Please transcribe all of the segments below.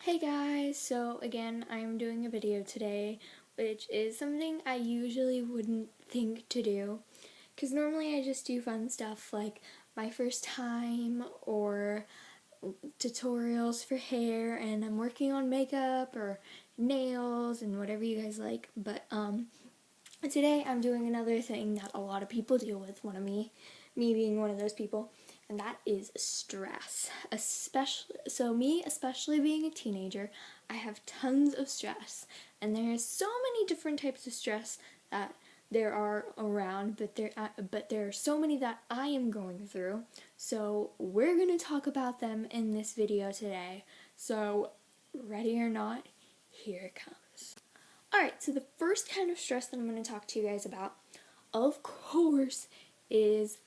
Hey guys, so again, I'm doing a video today, which is something I usually wouldn't think to do, because normally I just do fun stuff like my first time or tutorials for hair, and I'm working on makeup or nails and whatever you guys like, but today I'm doing another thing that a lot of people deal with, me being one of those people, and that is stress. Especially being a teenager, I have tons of stress, and there's so many different types of stress that there are around, but there are so many that I am going through. So we're going to talk about them in this video today. So ready or not, here it comes. Alright, so the first kind of stress that I'm going to talk to you guys about, of course, is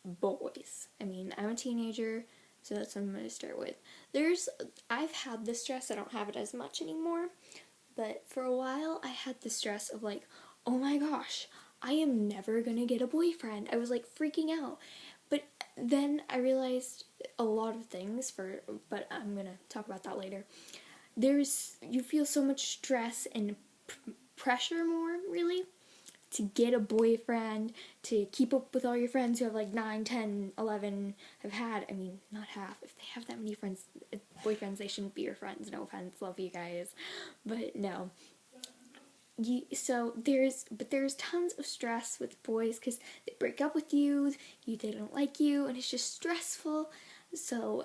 boys. I'm a teenager, so that's what I'm going to start with. I've had this stress, I don't have it as much anymore, but for a while I had the stress of like, oh my gosh, I am never going to get a boyfriend. I was like freaking out. But then I realized a lot of things, but I'm going to talk about that later. You feel so much stress and pressure more, really, to get a boyfriend, to keep up with all your friends who have like 9, 10, 11, not half. If they have that many boyfriends, they shouldn't be your friends. No offense, love you guys. But no. There's tons of stress with boys because they break up with you, they don't like you, and it's just stressful. So,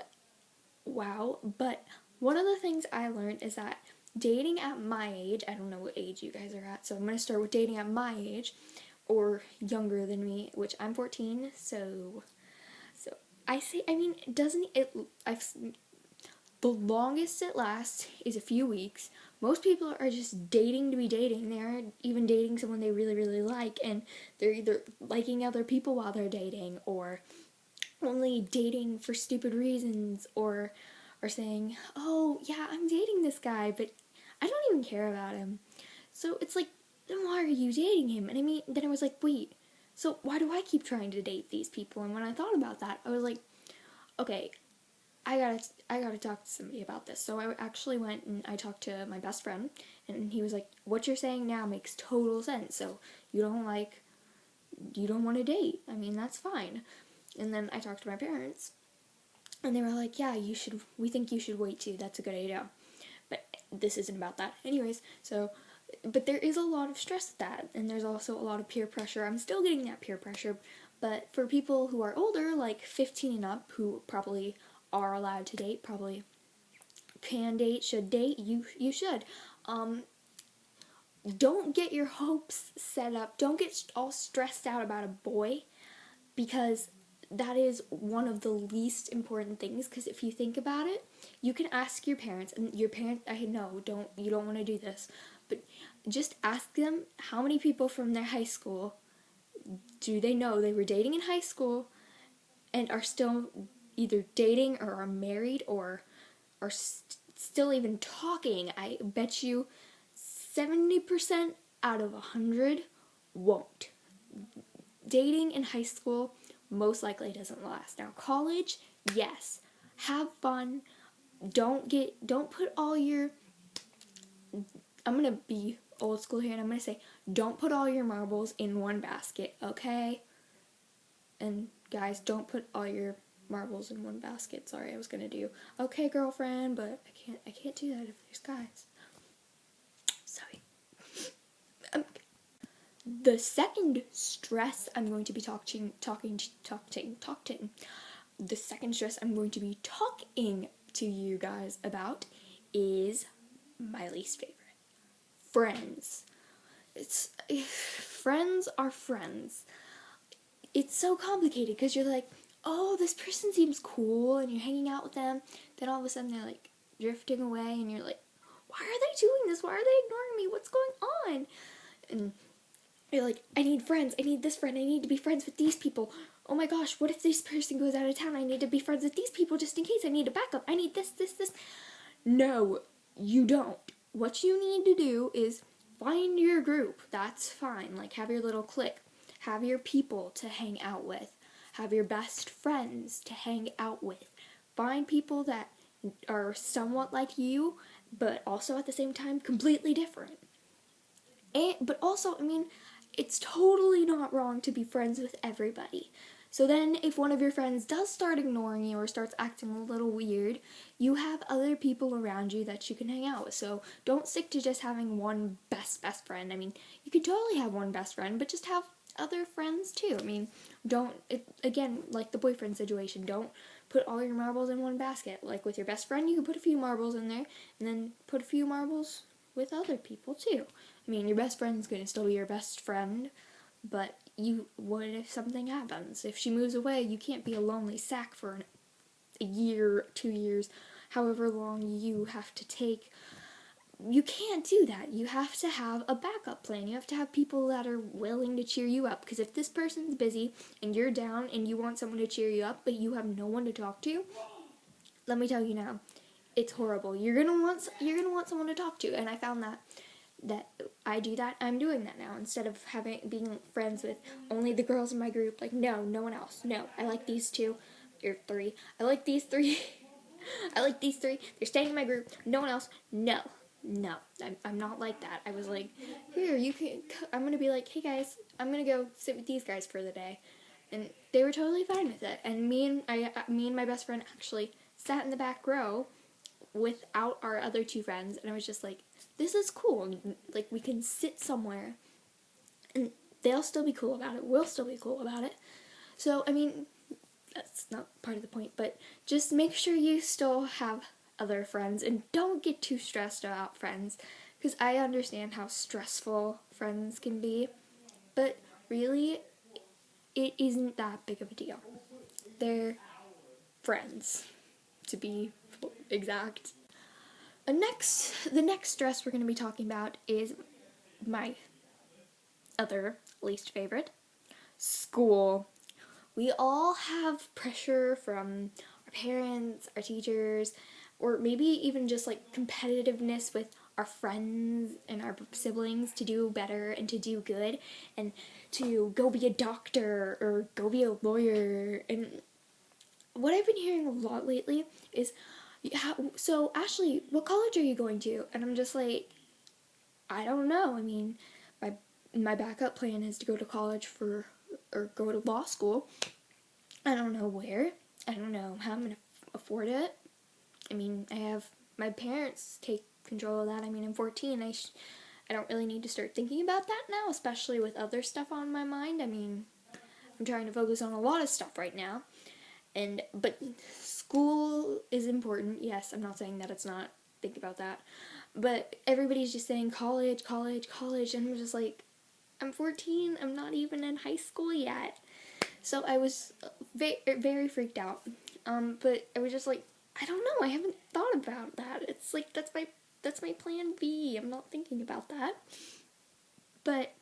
wow. But one of the things I learned is that dating at my age, I don't know what age you guys are at, so I'm going to start with dating at my age, or younger than me, which I'm 14, the longest it lasts is a few weeks. Most people are just dating to be dating. They aren't even dating someone they really, really like, and they're either liking other people while they're dating, or only dating for stupid reasons, or saying, oh, yeah, I'm dating this guy, but I don't even care about him. So it's like, then why are you dating him? And then I was like, wait, so why do I keep trying to date these people? And when I thought about that, I was like, okay, I gotta talk to somebody about this. So I actually went and I talked to my best friend, and he was like, what you're saying now makes total sense. So you don't want to date. That's fine. And then I talked to my parents, and they were like, yeah, we think you should wait too. That's a good idea. But this isn't about that. Anyways, but there is a lot of stress with that, and there's also a lot of peer pressure. I'm still getting that peer pressure, but for people who are older, like 15 and up, who probably are allowed to date, probably can date, should date, you should. Don't get your hopes set up. Don't get all stressed out about a boy, because that is one of the least important things. Because if you think about it, you can ask your parents, and your parents, I know, you don't want to do this, but just ask them how many people from their high school do they know they were dating in high school and are still either dating or are married or are still even talking. I bet you 70% out of 100 won't. Dating in high school most likely doesn't last. Now, college, yes, have fun. Don't put all your, I'm going to be old school here, and I'm going to say, don't put all your marbles in one basket, okay? And guys, don't put all your marbles in one basket. Sorry, I was going to do, okay, girlfriend, but I can't do that if there's guys. Sorry. The second stress I'm going to be the second stress I'm going to be talking to you guys about is my least favorite. Friends. Friends are friends. It's so complicated because you're like, oh, this person seems cool, and you're hanging out with them, then all of a sudden they're like drifting away, and you're like, why are they doing this? Why are they ignoring me? What's going on? And you're like, I need friends. I need this friend. I need to be friends with these people. Oh my gosh, what if this person goes out of town? I need to be friends with these people just in case. I need a backup. I need this. No, you don't. What you need to do is find your group. That's fine. Like, have your little clique. Have your people to hang out with. Have your best friends to hang out with. Find people that are somewhat like you but also at the same time completely different. But also, I mean, it's totally not wrong to be friends with everybody. So then, if one of your friends does start ignoring you or starts acting a little weird, you have other people around you that you can hang out with. So don't stick to just having one best friend. I mean, you could totally have one best friend, but just have other friends too. I mean, again, like the boyfriend situation, don't put all your marbles in one basket. Like with your best friend, you can put a few marbles in there, and then put a few marbles with other people too. I mean, your best friend's gonna still be your best friend, but what if something happens? If she moves away, you can't be a lonely sack for a year, 2 years, however long you have to take. You can't do that. You have to have a backup plan. You have to have people that are willing to cheer you up. Because if this person's busy and you're down and you want someone to cheer you up, but you have no one to talk to, let me tell you now, it's horrible. You're gonna want someone to talk to, and I found that I do that. I'm doing that now instead of being friends with only the girls in my group. Like, no one else. No, I like these two or three. I like these three. I like these three. They're staying in my group. No one else. No. I'm not like that. I was like, here, you can. I'm gonna be like, hey guys, I'm gonna go sit with these guys for the day, and they were totally fine with it. And me and my best friend actually sat in the back row without our other two friends, and I was just like, this is cool. Like, we can sit somewhere, and they'll still be cool about it. We'll still be cool about it. So, I mean, that's not part of the point, but just make sure you still have other friends, and don't get too stressed about friends, because I understand how stressful friends can be, but really, it isn't that big of a deal. They're friends, to be exact. The next stress we're going to be talking about is my other least favorite, school. We all have pressure from our parents, our teachers, or maybe even just like competitiveness with our friends and our siblings to do better and to do good and to go be a doctor or go be a lawyer. And what I've been hearing a lot lately is, so Ashley, what college are you going to? And I'm just like, I don't know. I mean, my backup plan is to go to college or go to law school. I don't know where. I don't know how I'm going to afford it. I mean, I have my parents take control of that. I mean, I'm 14. I don't really need to start thinking about that now, especially with other stuff on my mind. I mean, I'm trying to focus on a lot of stuff right now. But school is important. Yes, I'm not saying that it's not. Think about that. But everybody's just saying college, and I'm just like, I'm 14. I'm not even in high school yet. So I was very freaked out. But I was just like, I don't know. I haven't thought about that. It's like that's my plan B. I'm not thinking about that. But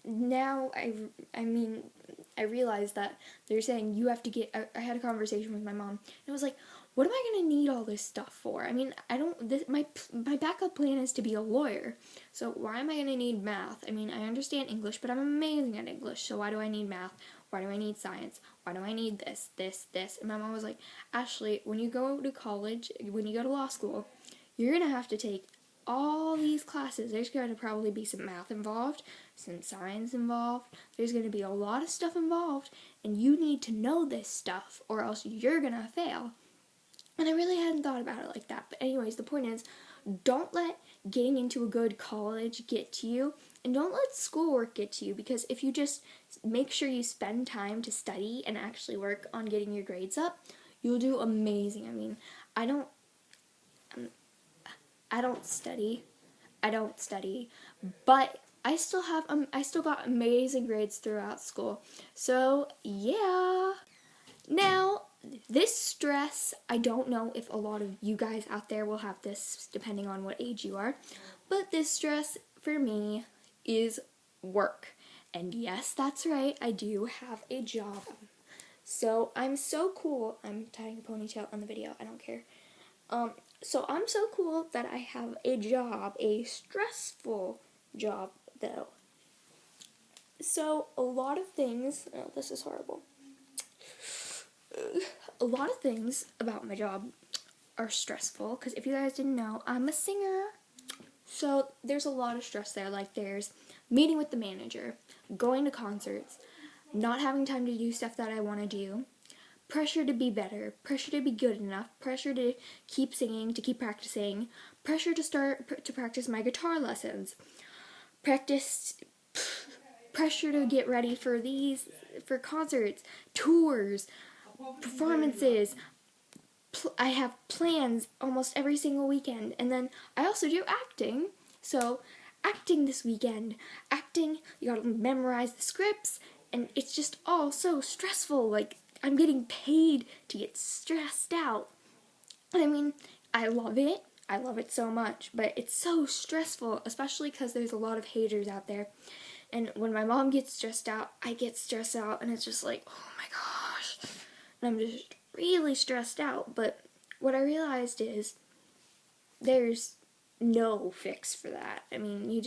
now I realized that they're saying you have to get. I had a conversation with my mom, and I was like, what am I gonna need all this stuff for? I mean, I don't. My backup plan is to be a lawyer. So why am I gonna need math? I mean, I understand English, but I'm amazing at English. So why do I need math? Why do I need science? Why do I need this? And my mom was like, Ashley, when you go to college, when you go to law school, you're gonna have to take all these classes. There's going to probably be some math involved, some science involved. There's going to be a lot of stuff involved, and you need to know this stuff or else you're going to fail. And I really hadn't thought about it like that. But anyways, the point is, don't let getting into a good college get to you, and don't let schoolwork get to you, because if you just make sure you spend time to study and actually work on getting your grades up, you'll do amazing. I mean, I don't study. But I still got amazing grades throughout school. So, yeah. Now, this stress, I don't know if a lot of you guys out there will have this depending on what age you are, but this stress for me is work. And yes, that's right, I do have a job. So, I'm so cool. I'm tying a ponytail on the video, I don't care. So I'm so cool that I have a job, a stressful job though. So a lot of things, oh, this is horrible. A lot of things about my job are stressful, because if you guys didn't know, I'm a singer. So there's a lot of stress there. Like, there's meeting with the manager, going to concerts, not having time to do stuff that I want to do, pressure to be better, pressure to be good enough, pressure to keep singing, to keep practicing, pressure to start to practice my guitar lessons, pressure to get ready for concerts, tours, performances. I have plans almost every single weekend, and then I also do acting. So acting this weekend, you gotta memorize the scripts, and it's just all so stressful. Like, I'm getting paid to get stressed out. I mean, I love it so much, but it's so stressful, especially because there's a lot of haters out there. And when my mom gets stressed out, I get stressed out, and it's just like, oh my gosh. And I'm just really stressed out. But what I realized is there's no fix for that. I mean,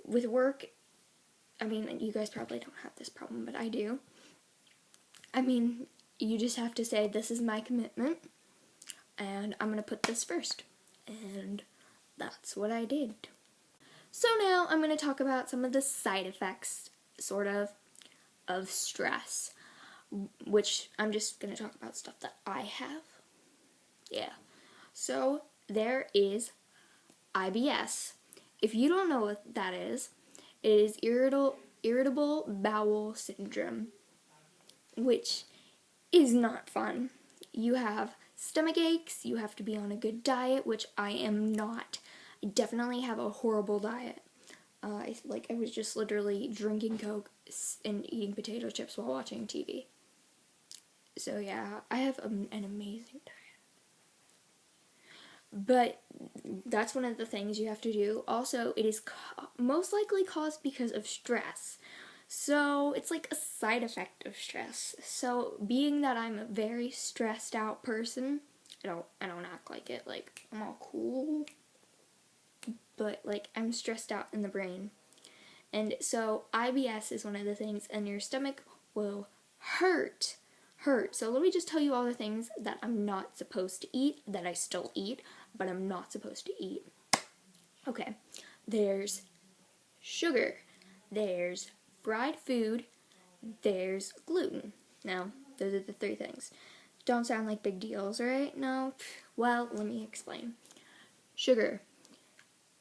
with work, I mean, you guys probably don't have this problem, but I do. I mean, you just have to say, this is my commitment, and I'm going to put this first. And that's what I did. So now I'm going to talk about some of the side effects, sort of stress, which I'm just going to talk about stuff that I have. Yeah. So there is IBS. If you don't know what that is, it is irritable bowel syndrome, which is not fun. You have stomach aches, you have to be on a good diet, which I am not. I definitely have a horrible diet. I was just literally drinking Coke and eating potato chips while watching TV. So yeah, I have an amazing diet. But that's one of the things you have to do. Also, it is most likely caused because of stress. So it's like a side effect of stress. So being that I'm a very stressed out person, I don't act like it. Like, I'm all cool, but like, I'm stressed out in the brain. And so IBS is one of the things, and your stomach will hurt. So let me just tell you all the things that I'm not supposed to eat, that I still eat, but I'm not supposed to eat. Okay, there's sugar, there's fried food, there's gluten. Now, those are the three things. Don't sound like big deals, right? No? Well, let me explain. Sugar.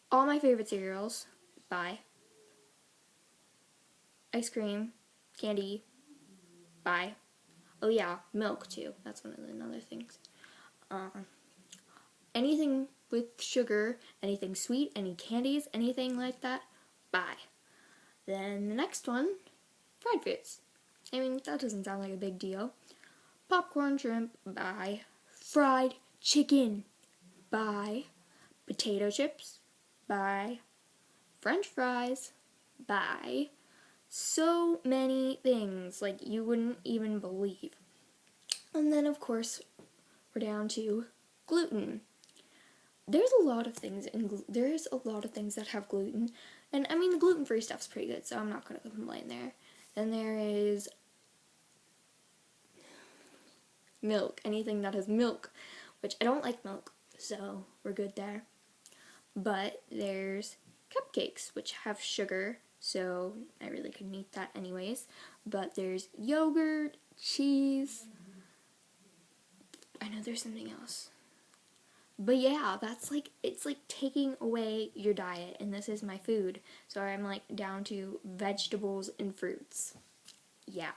All my favorite cereals. Bye. Ice cream. Candy. Bye. Oh yeah, milk too. That's one of the other things. Anything with sugar, anything sweet, any candies, anything like that, bye. Then the next one, fried foods. I mean, that doesn't sound like a big deal. Popcorn, shrimp, bye. Fried chicken, bye. Potato chips, bye. French fries, bye. So many things, like you wouldn't even believe. And then, of course, we're down to gluten. There's a lot of things that have gluten, and I mean, the gluten-free stuff's pretty good, so I'm not going to complain there. Then there is milk, anything that has milk, which I don't like milk, so we're good there. But there's cupcakes, which have sugar, so I really couldn't eat that anyways. But there's yogurt, cheese, I know there's something else. But yeah, it's like taking away your diet, and this is my food. So I'm like down to vegetables and fruits. Yeah.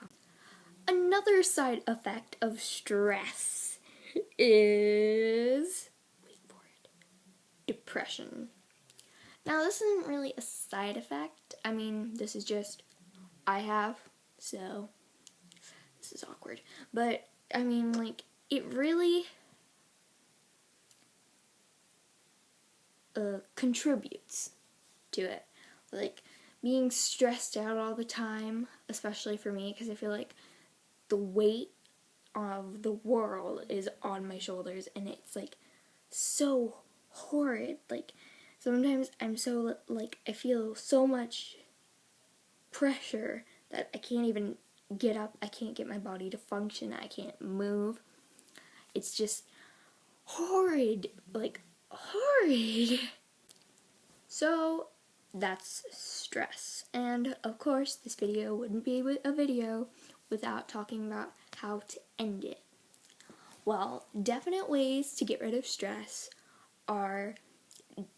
Another side effect of stress is, wait for it, depression. Now, this isn't really a side effect. I mean, this is just, I have, so this is awkward. But, I mean, like, it really contributes to it. Like, being stressed out all the time, especially for me, because I feel like the weight of the world is on my shoulders, and it's like so horrid. Like, sometimes I'm so, like, I feel so much pressure that I can't even get up, I can't get my body to function, I can't move. It's just horrid, like horrid. So that's stress. And of course, this video wouldn't be a video without talking about how to end it. Well, definite ways to get rid of stress are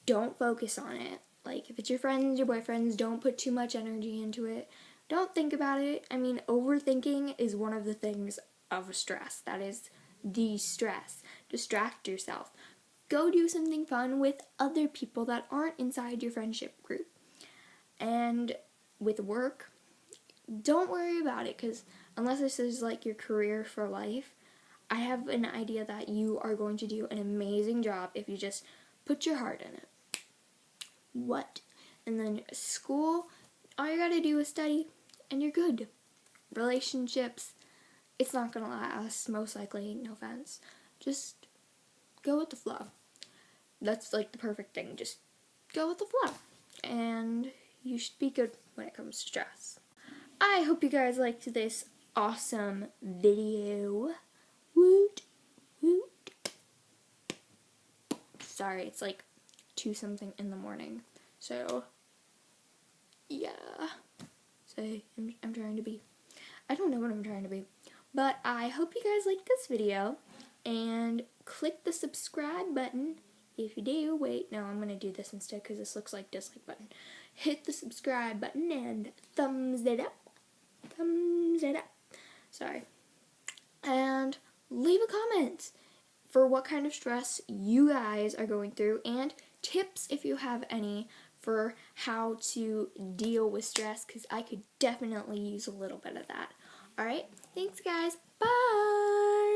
don't focus on it. Like, if it's your friends, your boyfriends, don't put too much energy into it. Don't think about it. I mean, overthinking is one of the things of stress. That is the stress. Distract yourself. Go do something fun with other people that aren't inside your friendship group. And with work, don't worry about it, because unless this is like your career for life, I have an idea that you are going to do an amazing job if you just put your heart in it. What? And then school, all you gotta do is study, and you're good. Relationships, it's not gonna last, most likely, no offense. Just go with the flow. That's like the perfect thing, just go with the flow. And you should be good when it comes to stress. I hope you guys liked this awesome video. Woot, woot. Sorry, it's like 2 something in the morning. So, yeah. So, I'm trying to be. I don't know what I'm trying to be. But I hope you guys liked this video. And click the subscribe button. If you do, wait, no, I'm going to do this instead because this looks like dislike button. Hit the subscribe button and thumbs it up. Thumbs it up. Sorry. And leave a comment for what kind of stress you guys are going through and tips, if you have any, for how to deal with stress, because I could definitely use a little bit of that. Alright, thanks guys. Bye!